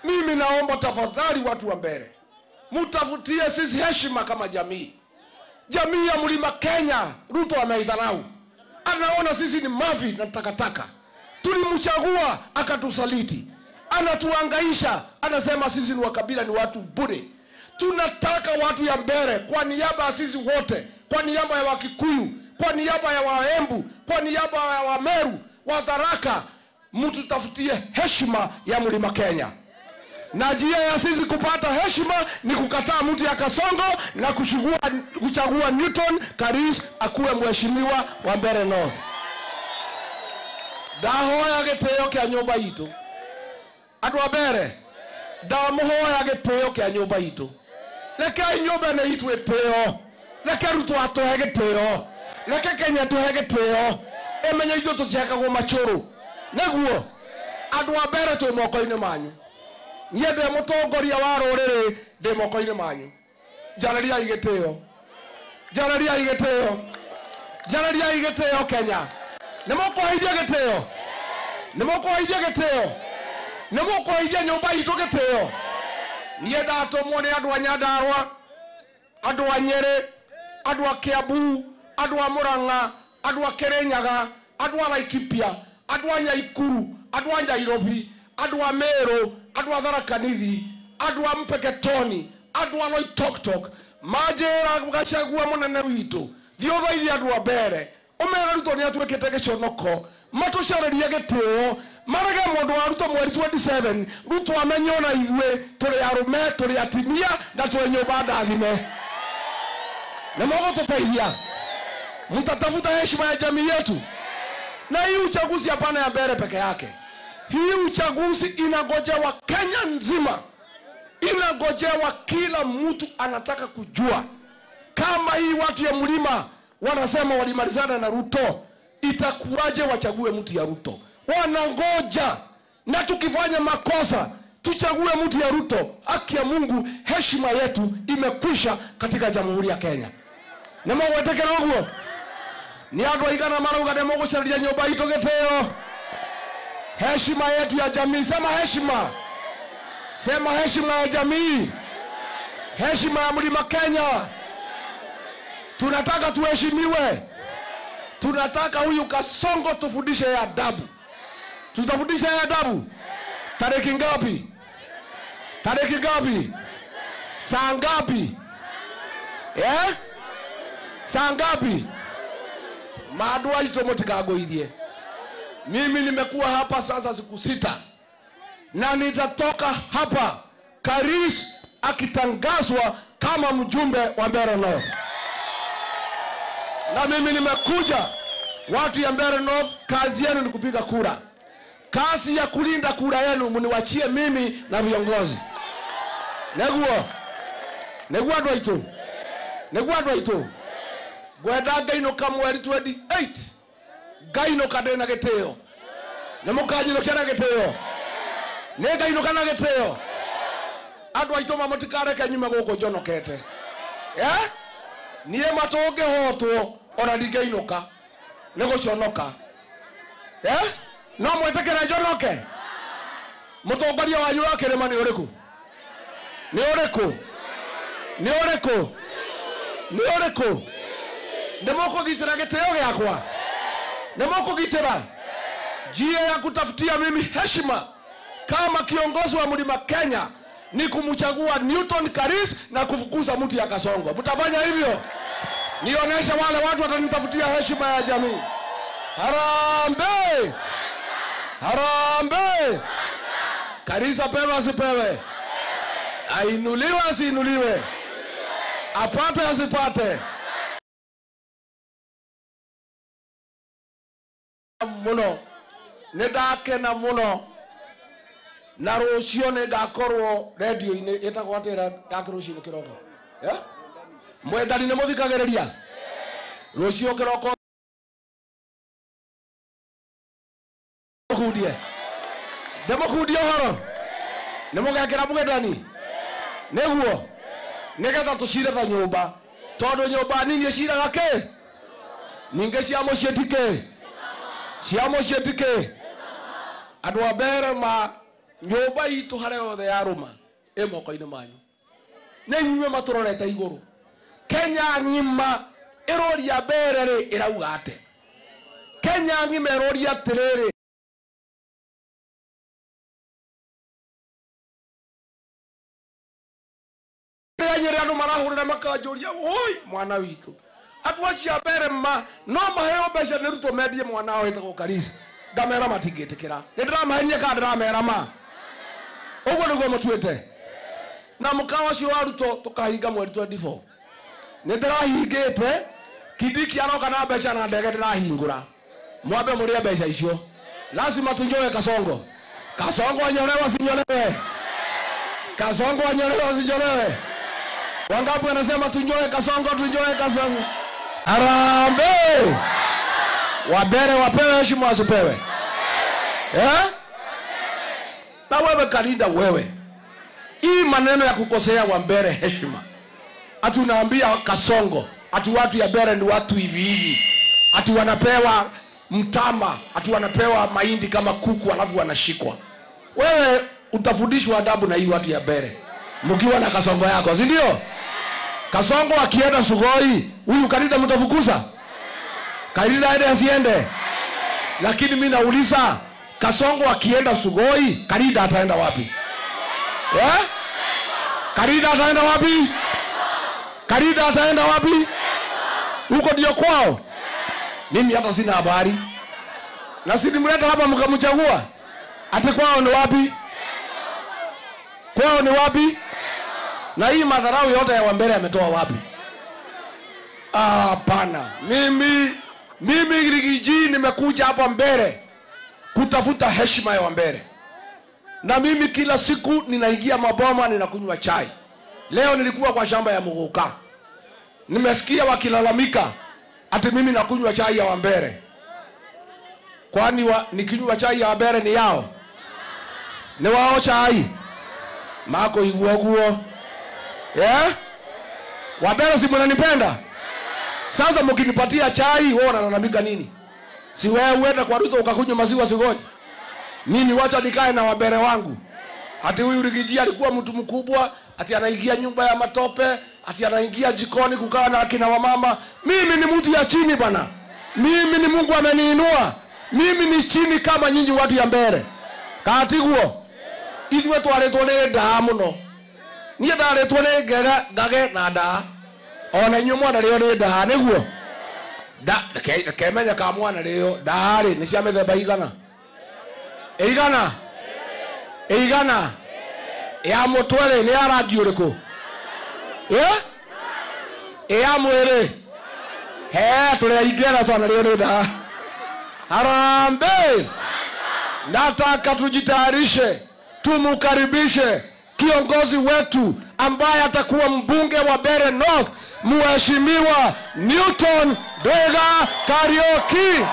Mimi naomba tafadhali watu wa Mbeere, mutafutie sisi heshima kama jamii. Jamii ya Mlima Kenya Ruto ameidharau. Anaona sisi ni mavi na takataka. Tulimchagua akatusaliti. Anatuangaisha, anasema sisi ni wakabila, ni watu bure. Tunataka watu ya Mbeere kwa niaba ya sisi wote, kwa niaba ya Wakikuyu, kwa niaba ya Waembu, kwa niaba ya Wameru, wa Tharaka, mtutafutie heshima ya Mlima Kenya. Na njia ya sisi kupata heshima ni kukataa mtu ya Kasongo na kuchagua Newton Karis akuwe mheshimiwa wa Mbeere North. Ndahoya gitio kia nyumba itu. Andu a Mbeere, ndamuhoya gitio kia nyumba itu. Reke nyumba ne itu etio. Reke Ruto atohe gitio. Reke Kenya tohe gitio. Emenye itu tutiakagwo machuru. Neguo andu a Mbeere twi moko-ini manyu. Nyende mutongoria wa ruriri ndi moko-ini manyu. Jararia igitio. Jararia igitio. Jararia igitio Kenya. Nemokuhithia gitio. Nemokuhithia gitio. Nemokuhithia nyumba itu gitio. Nie ndatumwo ni andu a Nyandarua, andu a Nyeri, andu a Kiambu, andu a Murang'a, andu a Kirinyaga, andu a Laikipia, andu a Nyaikuru, andu a Nairobi, andu a Meru, andu a Tharaka Nithi, andu a Mpeketoni, andu a Loitoktok, majira gachagua munene witu. Thiothaithia andu a Mbeere. Omera Ruto ni atuwekete giconoko. Matucareria gitio. Marage mundu wa Ruto mweri 27. Ruto amenyo na ithwe turi arume, turi atimia na turi nyumba ndathime. Na mogo tuteithia. Mtatafuta heshima ya jamii yetu. Na hii uchaguzi hapana ya Mbeere peke yake. Hii uchaguzi inagojewa Kenya nzima. Inagojewa kila mtu anataka kujua kama hii watu ya mlima wanasema walimalizana na Ruto, itakuwaje wachague mtu ya Ruto? Wanangoja. Na tukifanya makosa tuchague mtu ya Ruto, haki ya Mungu, heshima yetu imekwisha katika Jamhuri ya Kenya. Na mweteke noguo ni andu aigana marauga ne mugucaria nyumba itu gitio. Heshima yetu ya jamii. Sema heshima. Sema heshima ya jamii. Heshima ya Mlima Kenya. Tunataka tuheshimiwe. Tunataka huyu Kasongo tufundishe ya adabu. Tutafundisha ya adabu. Tarehe ngapi? Tarehe ngapi? Saa ngapi? Saa ngapi? Maadua ito mutikagoithie. Mimi nimekuwa hapa sasa siku 6. Na nitatoka hapa Karis akitangazwa kama mjumbe wa Mbeere North. Na mimi nimekuja, watu ya Mbeere North, kazi yenu ni kupiga kura. Kazi ya kulinda kura yenu mniwachie mimi na viongozi. Neguo. Neguo andu aitu. Neguo andu aitu. Gwenda ngaino kamweri 28. Ngaino kadena gitio. Nemukajino kera gitio. Ne ngaino kana gitio. Andu aitu mamutikare nyuma guko jonokete. Niye matonge hotwo ona ndingeinuka nego chonoka. No mwetekera jonoke. Mutongoria wanyu wa kirima ni uriku? Ni uriku? Ni uriku? Ni uriku? Ndemoko gitira giteo giakwa. Ndemoko gitira. Njia ya kutafutia mimi heshima kama kiongozi wa Mlima Kenya ni kumchagua Newton Karis na kufukuza mtu ya Kasongo. Mtafanya hivyo? Nionyesha wale watu watanitafutia heshima ya jamii. Harambee! Harambee! Karis apewe asipewe? Ainuliwe asiinuliwe? Apate asipate? Muno. Nidakena muno. Na rucio ne ngakorwo radio ine etagwo atira yakirucio ne kiroko. Mwendani ne muthikagereria. Rucio kiroko. Kudie. Demo kudie horo. Ne mugakira mwendani. Neguo. Negetha tucire ta nyumba. Tondu nyumba nini ecira gake? Ninge cia mucietike. Cia mucietike. Andu a Mbeere nyumba itu hare othe ya ruma moko-ini manyu ne nyume maturorete iguru Kenya ngima iroria berere irauga ate Kenya ngima iroria tiriri nyere andu marahurira makanjuria oi mwana witu atwacia bere ma no maheo besha niruto medie mwana wao etagwo Karisi ndamera matingitikira ndiramahenyia ka ndiramera ma uguo niguo mutuite na mukawa cio waruto tukahinga mweri 24 ndirahingite Kidiki aroka na besha na ndege ndirahingura mwambe muria besha icio lazima tunyoe Kasongo anyolewa sinyolewe Kasongo anyolewa sinyolewe wangapi wanasema tunyoe Kasongo Arambe wabere wapewe heshima wasipewe na wewe Kalinda wewe hii maneno ya kukosea Wambere heshima ati unaambia Kasongo ati watu ya Bere ni watu hivi ati wanapewa mtama ati wanapewa mahindi kama kuku alafu wanashikwa wewe utafundishwa adabu na hii watu ya Bere mkiwa na Kasongo yako si ndio Kasongo akienda Sugoi huyu Kalinda mtafukuza Kalinda aende asiende lakini mimi nauliza Kasongo akienda Sugoi Kalinda ataenda wapi Kalinda ataenda wapi Kalinda ataenda wapi huko ndio kwao mimi hata sina habari na sinimleta hapa mkamchagua ati kwao ni wapi na hii madharau yote ya Wambere ametoa wapi hapana mimi Rigiji nimekuja hapa Mbere kutafuta heshima ya Wambere na mimi kila siku ninaingia maboma ninakunywa chai leo nilikuwa kwa shamba ya Muguka nimesikia wakilalamika ati mimi nakunywa chai ya Wambere kwani nikinywa chai ya Wambere ni yao ni wao chai mako iguoguo Wambere si mnanipenda sasa mkinipatia chai wewe unalalamika nini si wewe uenda kwa Ruto ukakunywa maziwa sigoje mimi wacha nikae na Wambere wangu ati huyu Rigiji alikuwa mtu mkubwa ati anaingia nyumba ya matope ati anaingia jikoni kukaa na akina wamama mimi ni mtu ya chini bana mimi ni Mungu ameniinua mimi ni chini kama nyinyi watu ya Mbere katiguo ithuwe twaretwo ni ndaa muno nie ndaretwo ni ngage na ndaa ona inyu mwana rio ni ndaa niguo kemenya ka mwana rio ndaa ri ni cia mithemba igana ya mutwere ni arangi uriku ya mwere tuli ingena twana rio ni ndaa Harambe nataka tujitayarishe tumukaribishe kiongozi wetu ambaye atakuwa mbunge wa Bere North Mheshimiwa Newton Ndwega Kariuki